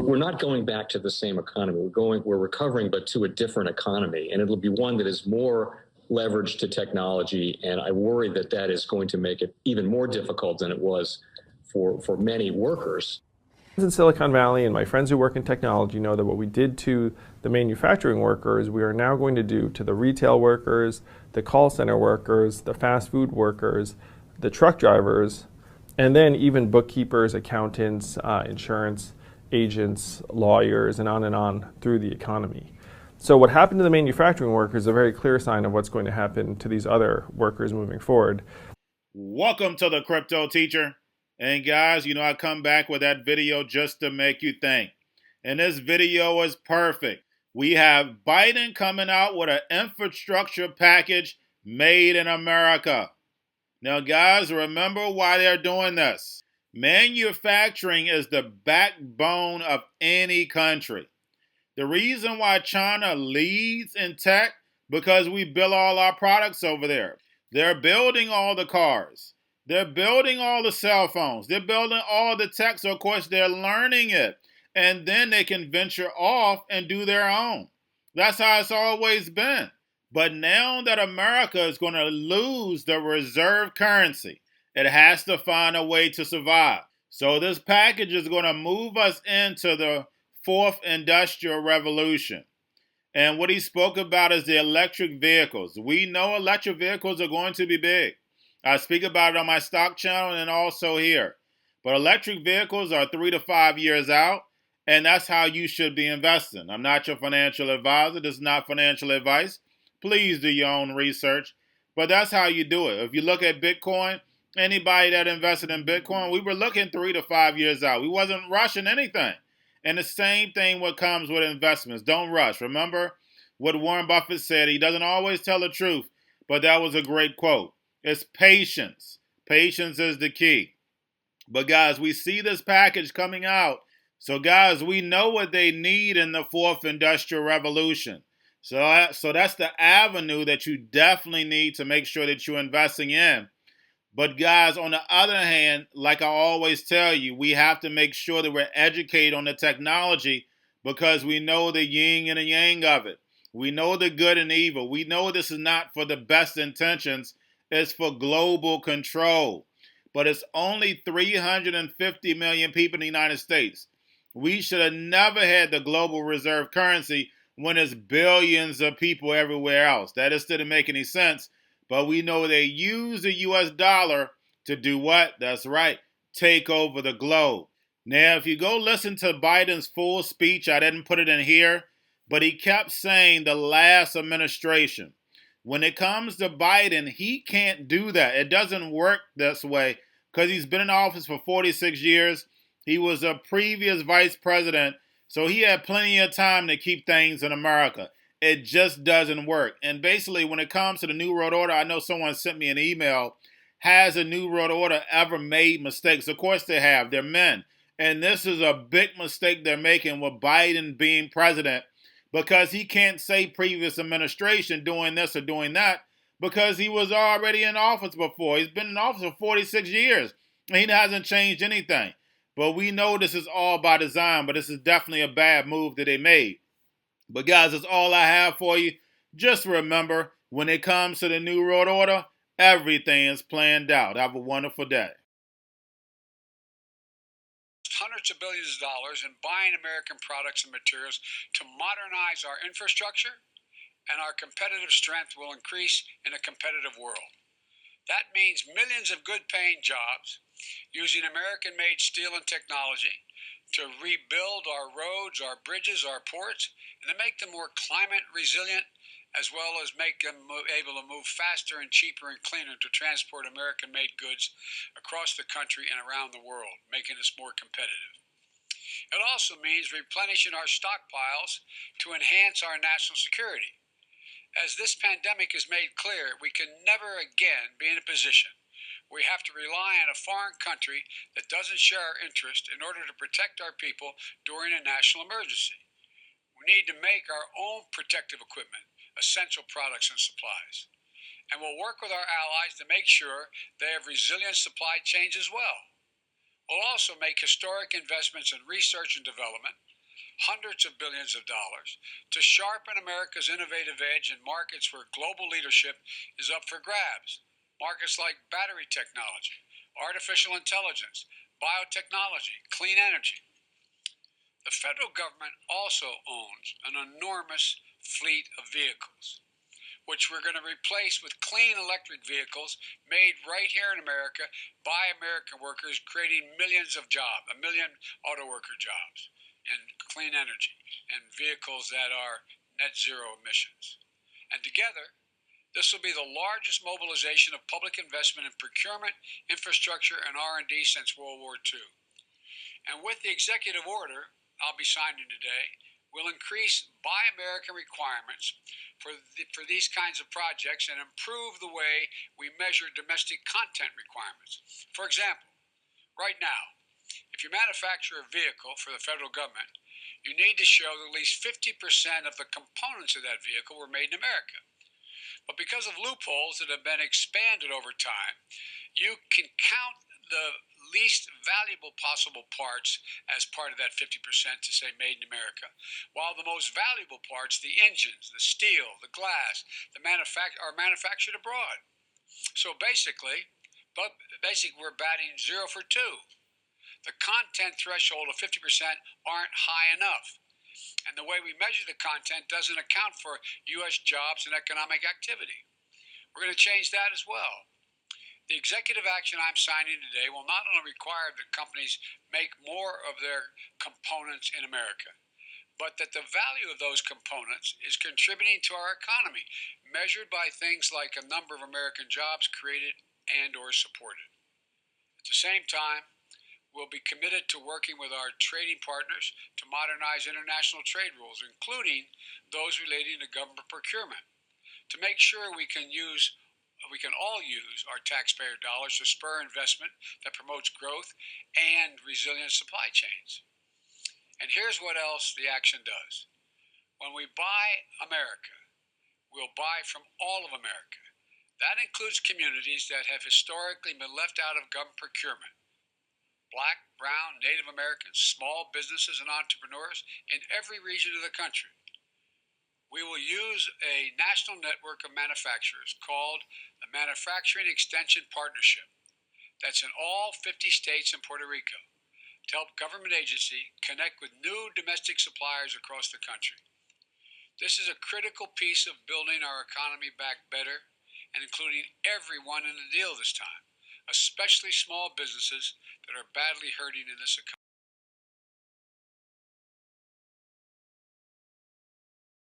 We're not going back to the same economy. We're recovering, but to a different economy, and it'll be one that is more leveraged to technology. And I worry that that is going to make it even more difficult than it was for many workers. In Silicon Valley and my friends who work in technology know that what we did to the manufacturing workers, we are now going to do to the retail workers, the call center workers, the fast food workers, the truck drivers, and then even bookkeepers, accountants, insurance agents, lawyers, and on through the economy. So what happened to the manufacturing workers is a very clear sign of what's going to happen to these other workers moving forward. Welcome to the Crypto Teacher. And guys, I come back with that video just to make you think. And this video is perfect. We have Biden coming out with an infrastructure package made in America. Now, guys, remember why they're doing this. Manufacturing is the backbone of any country. The reason why China leads in tech, because we build all our products over there. They're building all the cars. They're building all the cell phones. They're building all the tech, so of course they're learning it. And then they can venture off and do their own. That's how it's always been. But now that America is going to lose the reserve currency, it has to find a way to survive. So this package is going to move us into the fourth industrial revolution. And what he spoke about is the electric vehicles. We know electric vehicles are going to be big. I speak about it on my stock channel and also here. But electric vehicles are 3 to 5 years out, and that's how you should be investing. I'm not your financial advisor. This is not financial advice. Please do your own research. But that's how you do it. If you look at Bitcoin, anybody that invested in Bitcoin, we were looking 3 to 5 years out. We wasn't rushing anything. And the same thing what comes with investments. Don't rush. Remember what Warren Buffett said. He doesn't always tell the truth, but that was a great quote. It's patience. Patience is the key. But guys, we see this package coming out. So guys, we know what they need in the fourth industrial revolution. So that's the avenue that you definitely need to make sure that you're investing in. But guys, on the other hand, like I always tell you, we have to make sure that we're educated on the technology because we know the yin and the yang of it. We know the good and evil. We know this is not for the best intentions. It's for global control. But it's only 350 million people in the United States. We should have never had the global reserve currency when there's billions of people everywhere else. That just didn't make any sense. But we know they use the US dollar to do what? That's right, take over the globe. Now, if you go listen to Biden's full speech, I didn't put it in here, but he kept saying the last administration. When it comes to Biden, he can't do that. It doesn't work this way because he's been in office for 46 years. He was a previous vice president, so he had plenty of time to keep things in America. It just doesn't work. And basically, when it comes to the New World Order, I know someone sent me an email. Has the New World Order ever made mistakes? Of course they have. They're men. And this is a big mistake they're making with Biden being president because he can't say previous administration doing this or doing that because he was already in office before. He's been in office for 46 years. And he hasn't changed anything. But we know this is all by design, but this is definitely a bad move that they made. But guys, that's all I have for you. Just remember, when it comes to the New World Order, everything is planned out. Have a wonderful day. Hundreds of billions of dollars in buying American products and materials to modernize our infrastructure, and our competitive strength will increase in a competitive world. That means millions of good-paying jobs using American-made steel and technology to rebuild our roads, our bridges, our ports, and to make them more climate resilient, as well as make them able to move faster and cheaper and cleaner to transport American-made goods across the country and around the world, making us more competitive. It also means replenishing our stockpiles to enhance our national security. As this pandemic has made clear, we can never again be in a position we have to rely on a foreign country that doesn't share our interest in order to protect our people during a national emergency. We need to make our own protective equipment, essential products and supplies. And we'll work with our allies to make sure they have resilient supply chains as well. We'll also make historic investments in research and development, hundreds of billions of dollars, to sharpen America's innovative edge in markets where global leadership is up for grabs. Markets like battery technology, artificial intelligence, biotechnology, clean energy. The federal government also owns an enormous fleet of vehicles, which we're going to replace with clean electric vehicles made right here in America by American workers, creating millions of jobs, a million auto worker jobs in clean energy and vehicles that are net zero emissions. And together, this will be the largest mobilization of public investment in procurement, infrastructure, and R&D since World War II. And with the executive order I'll be signing today, will increase Buy American requirements for these kinds of projects and improve the way we measure domestic content requirements. For example, right now, if you manufacture a vehicle for the federal government, you need to show that at least 50% of the components of that vehicle were made in America. But because of loopholes that have been expanded over time, you can count the least valuable possible parts as part of that 50% to say made in America, while the most valuable parts, the engines, the steel, the glass, are manufactured abroad. So basically, we're batting 0 for 2. The content threshold of 50% aren't high enough. And the way we measure the content doesn't account for U.S. jobs and economic activity. We're going to change that as well. The executive action I'm signing today will not only require that companies make more of their components in America, but that the value of those components is contributing to our economy, measured by things like a number of American jobs created and or supported. At the same time, we'll be committed to working with our trading partners to modernize international trade rules, including those relating to government procurement, to make sure we can all use our taxpayer dollars to spur investment that promotes growth and resilient supply chains. And here's what else the action does. When we buy America, we'll buy from all of America. That includes communities that have historically been left out of government procurement. Black, brown, Native Americans, small businesses and entrepreneurs in every region of the country. We will use a national network of manufacturers called the Manufacturing Extension Partnership that's in all 50 states and Puerto Rico to help government agencies connect with new domestic suppliers across the country. This is a critical piece of building our economy back better and including everyone in the deal this time, especially small businesses that are badly hurting in this economy.